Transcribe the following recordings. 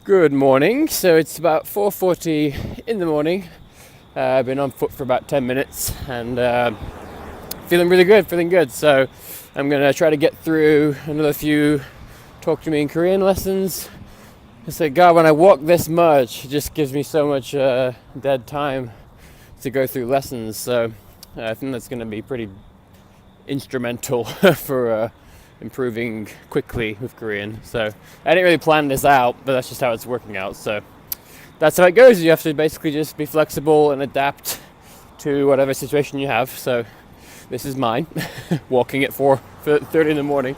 Good morning. So it's about 4:40 in the morning. I've been on foot for about 10 minutes and feeling really good, feeling good. So I'm going to try to get through another few Talk to Me in Korean lessons. I said, God, when I walk this much, it just gives me so much dead time to go through lessons. So I think that's going to be pretty instrumental for improving quickly with Korean. So I didn't really plan this out, but that's just how it's working out. So that's how it goes. You have to basically just be flexible and adapt to whatever situation you have. So this is mine, walking at 4:30 in the morning.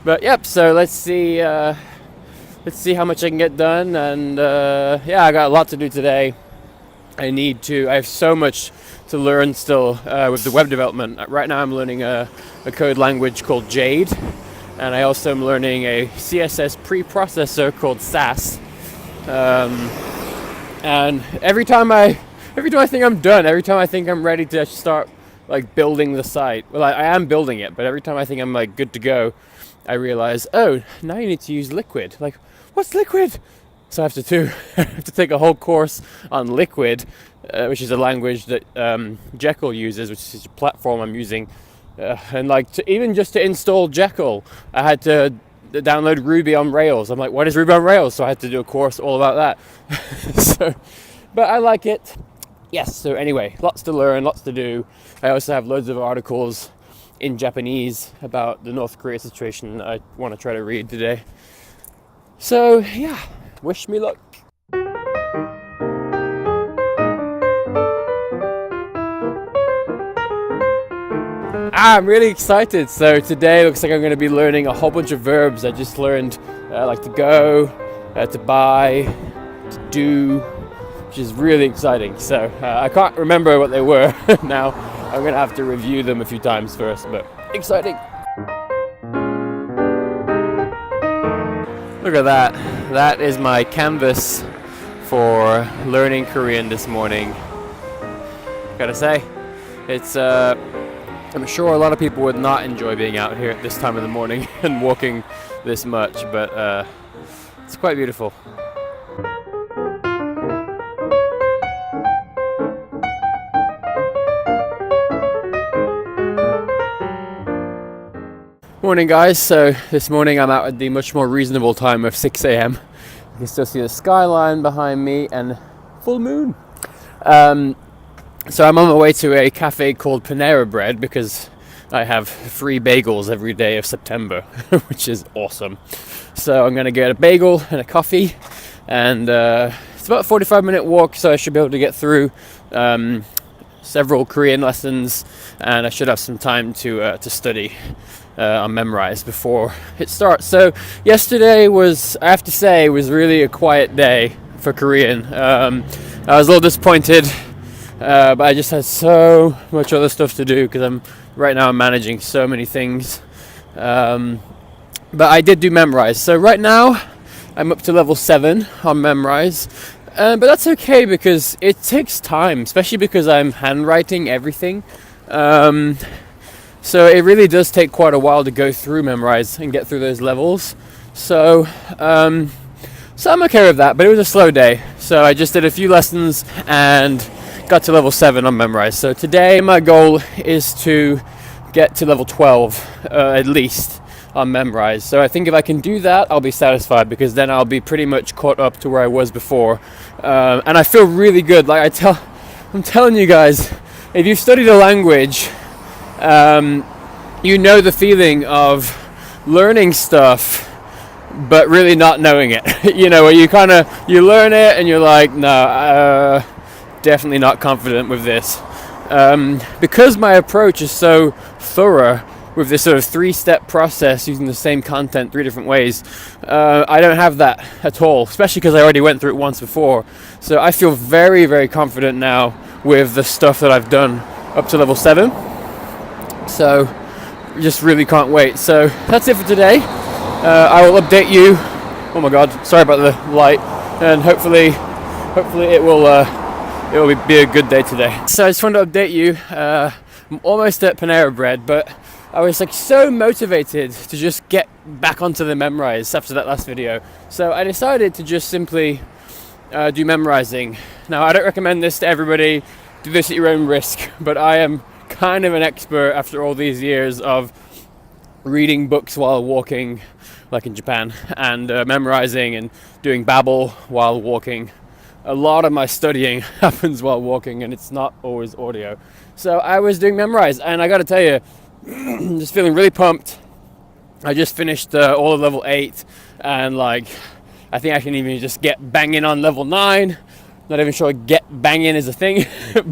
But yep, so let's see how much I can get done. And I got a lot to do today. I have so much to learn still with the web development. Right now I'm learning a code language called Jade, and I also am learning a CSS preprocessor called Sass. And every time I think I'm done, every time I think I'm ready to start like building the site, well, I am building it, but every time I think I'm like good to go, I realize, oh, now you need to use Liquid. Like, what's Liquid? So I have to take a whole course on Liquid, which is a language that Jekyll uses, which is a platform I'm using. And even just to install Jekyll, I had to download Ruby on Rails. I'm like, what is Ruby on Rails? So I had to do a course all about that. But I like it. Yes, so anyway, lots to learn, lots to do. I also have loads of articles in Japanese about the North Korea situation that I want to try to read today. So yeah, wish me luck. I'm really excited. So today looks like I'm going to be learning a whole bunch of verbs. I just learned like to go, to buy, to do, which is really exciting. So I can't remember what they were now. I'm going to have to review them a few times first, but exciting. Look at that. That is my canvas for learning Korean this morning. Gotta say, it's I'm sure a lot of people would not enjoy being out here at this time of the morning and walking this much, but it's quite beautiful. Morning guys, so this morning I'm out at the much more reasonable time of 6 a.m. You can still see the skyline behind me and full moon. So I'm on my way to a cafe called Panera Bread because I have free bagels every day of September, which is awesome. So I'm going to get a bagel and a coffee, and it's about a 45-minute walk, so I should be able to get through several Korean lessons, and I should have some time to study on Memrise before it starts. So yesterday I have to say, was really a quiet day for Korean. I was a little disappointed, but I just had so much other stuff to do because I'm managing so many things. But I did do Memrise. So right now I'm up to level 7 on Memrise. But that's okay because it takes time, especially because I'm handwriting everything. So it really does take quite a while to go through Memrise and get through those levels. So I'm okay with that, but it was a slow day. So I just did a few lessons and got to level 7 on Memrise. So today my goal is to get to level 12 at least on Memrise. So I think if I can do that, I'll be satisfied, because then I'll be pretty much caught up to where I was before. And I feel really good. I'm telling you guys, if you've studied a language, you know the feeling of learning stuff but really not knowing it. Where you learn it and you're like, no, definitely not confident with this. Because my approach is so thorough with this sort of 3-step process using the same content 3 different ways, I don't have that at all, especially because I already went through it once before. So I feel very, very confident now with the stuff that I've done up to level 7. So just really can't wait. So that's it for today. I will update you. Oh my god, sorry about the light. And hopefully it will be a good day today. So I just wanted to update you. I'm almost at Panera Bread, but I was like so motivated to just get back onto the memorize after that last video. So I decided to just simply do memorizing. Now, I don't recommend this to everybody. Do this at your own risk, but I am kind of an expert after all these years of reading books while walking, like in Japan, and memorizing and doing babble while walking. A lot of my studying happens while walking, and it's not always audio. So I was doing memorize, and I gotta tell you, I'm just feeling really pumped. I just finished all of level 8, and like I think I can even just get banging on level 9. Not even sure get banging is a thing,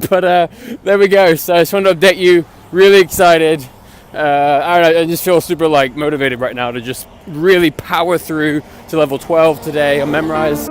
but there we go. So I just wanted to update you. Really excited. I don't know, I just feel super like motivated right now to just really power through to level 12 today on memorize.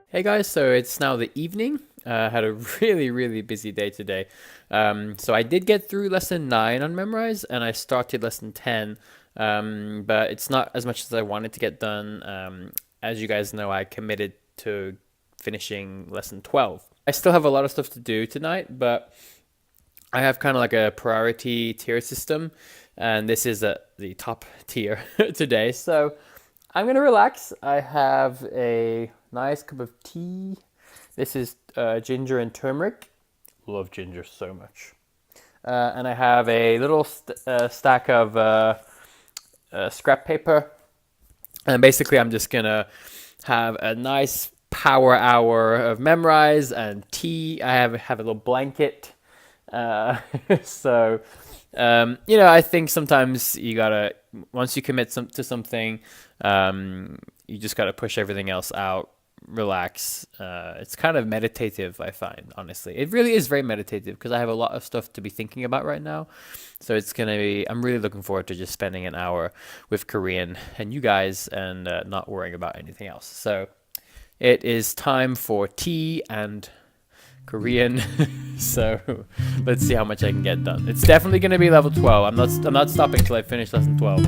Hey guys, so it's now the evening. I had a really busy day today. So I did get through lesson 9 on memorize, and I started lesson 10. But it's not as much as I wanted to get done. As you guys know, I committed to finishing lesson 12. I still have a lot of stuff to do tonight, but I have kind of like a priority tier system, and this is at the top tier today. So I'm going to relax. I have a nice cup of tea. This is ginger and turmeric. Love ginger so much. And I have a little stack of scrap paper, and basically I'm just gonna have a nice power hour of memorize and tea. I have a little blanket, so you know, I think sometimes you gotta, once you commit to something, you just gotta push everything else out, relax. It's kind of meditative, I find, honestly. It really is very meditative because I have a lot of stuff to be thinking about right now. So it's gonna be, I'm really looking forward to just spending an hour with Korean and you guys, and not worrying about anything else. So it is time for tea and Korean. So let's see how much I can get done. It's definitely gonna be level 12. I'm not stopping till I finish lesson 12.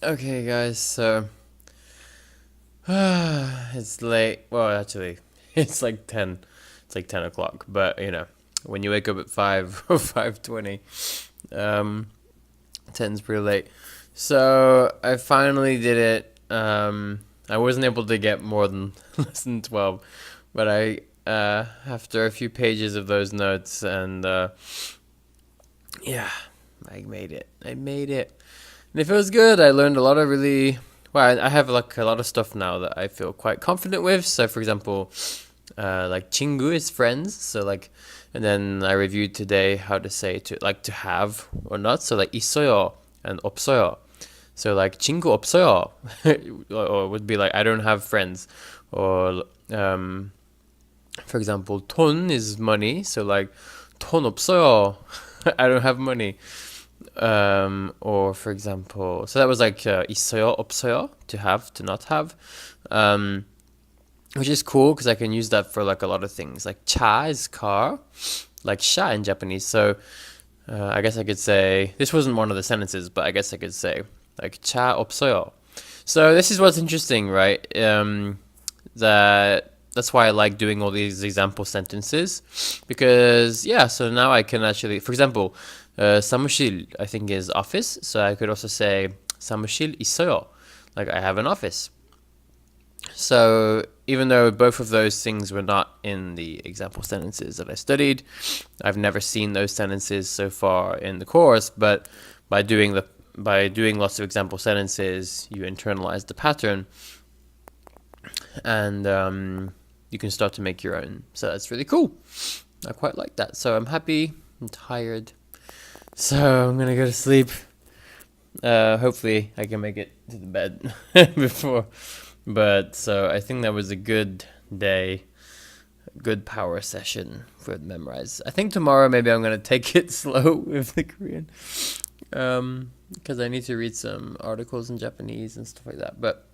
Okay guys, so it's late. Well, actually, it's like 10 o'clock, but you know, when you wake up at 5 or 5:20, 10's pretty late. So I finally did it. I wasn't able to get more than lesson 12, but I after a few pages of those notes, and yeah, I made it. And it feels good. I learned a lot of really, well, I have like a lot of stuff now that I feel quite confident with. So for example, like 친구 is friends. So like, and then I reviewed today how to say to have or not. So like 있어요 and 없어요. So like 친구 없어요 or would be like I don't have friends. Or for example, 돈 is money. So like 돈 없어요. I don't have money. Or for example, so that was like 있어요, 없어요, to have, to not have, which is cool because I can use that for like a lot of things. Like 차 is car, like 샤 in Japanese. So I guess I could say, this wasn't one of the sentences, but I guess I could say like 차 없어요. So this is what's interesting, right? That's why I like doing all these example sentences, because yeah, so now I can actually, for example, 사무실 I think is office, so I could also say 사무실 있어요, like I have an office. So even though both of those things were not in the example sentences that I studied, I've never seen those sentences so far in the course, but by doing lots of example sentences, you internalize the pattern, and you can start to make your own. So that's really cool. I quite like that. So I'm happy. I'm tired. So I'm gonna go to sleep. Hopefully I can make it to the bed before. But so I think that was a good day, good power session for memorize. I think tomorrow maybe I'm gonna take it slow with the Korean. because I need to read some articles in Japanese and stuff like that. But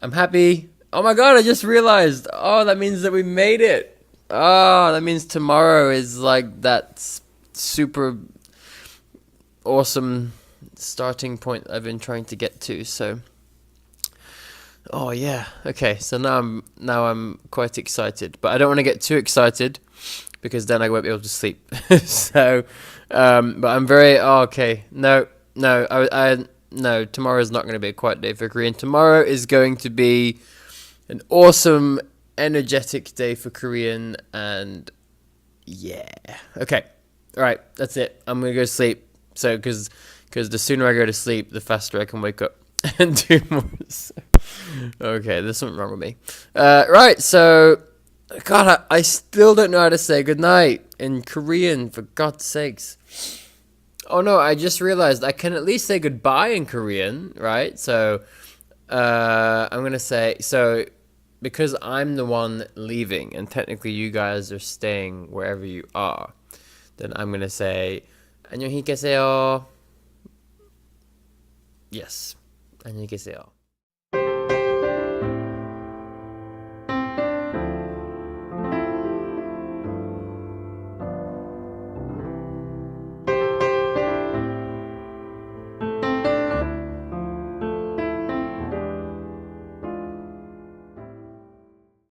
I'm happy. Oh my god, I just realized. Oh, that means that we made it. Oh, that means tomorrow is like that super awesome starting point I've been trying to get to. So, oh yeah. Okay, so now I'm quite excited, but I don't want to get too excited because then I won't be able to sleep. So, but I'm very okay. No, no. Tomorrow is not going to be a quiet day for Korean. Tomorrow is going to be an awesome, energetic day for Korean, and yeah. Okay, all right. That's it. I'm gonna go sleep. So, because the sooner I go to sleep, the faster I can wake up and do more. Okay, there's something wrong with me. Right. So. God, I still don't know how to say goodnight in Korean, for God's sakes. Oh no, I just realized I can at least say goodbye in Korean, right? So, I'm gonna say, so, because I'm the one leaving, and technically you guys are staying wherever you are, then I'm gonna say, 안녕히 계세요. Yes, 안녕히 계세요.